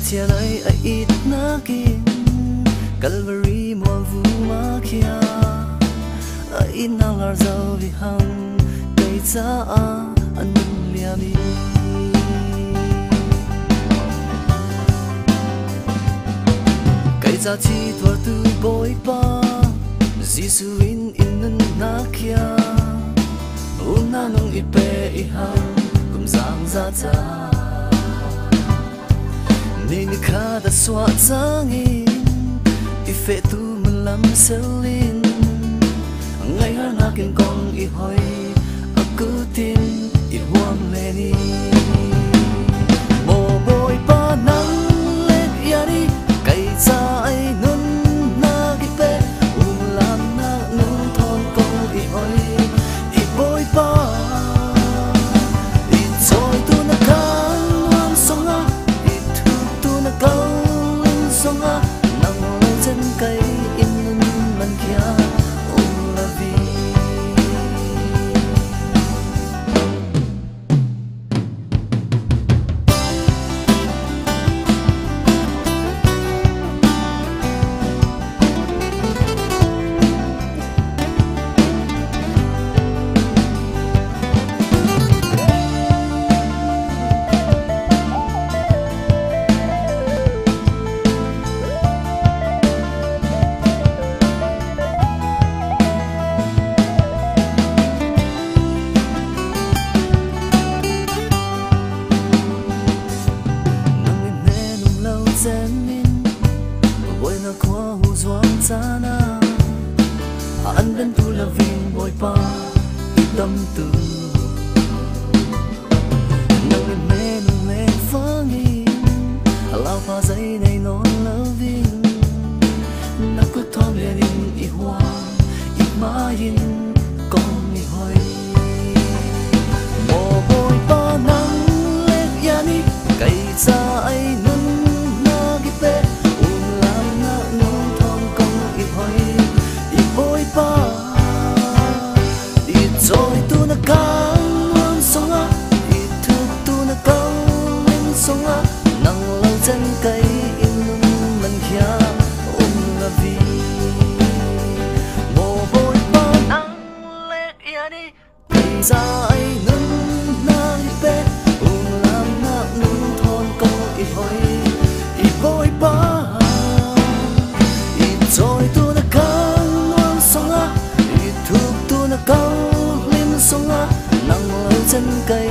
chia lại ai ít na kin Calvary mua vu ma kia ai ít na lar dâu vì hằng cây cha anh liam mi cây cha chi thua tu bôi pa Giêsu in na kia una nong ipe I hằng kum giang za cha nên khá đã xóa zangin ife tu mình làm selin ngày har nakin kong I hoy akutin I huam leni mo boy pa nang lek yani kai cha ai nun na ki pe lam na nun thon kong I hoy I boy pa I joy tu na kan wan songa câu linh sông á nằm lên chân cây in mình kia ôm là vì sana anh bên tu là viên bồi pa I tâm tư nang lên mê nung lên phang in lao pa giấy này non loving na cứ thom lên in I hoa I ma in con I hoy mồ bồi pa nang lên yani cây cha ai nun na ki pe rồi tu na cao luôn sông á, thực tu na cao lên sông á, nắng lòng chân cây in mình kia ôm là vì mồ bôi ba nắng lệ ya đi, cây ra ai nâng na hi pe ôm làm na nâng thon câu ít hỏi ít bôi ba, ít rồi tu na cao luôn sông á, thực tu na cao sông á nắng lên chân cây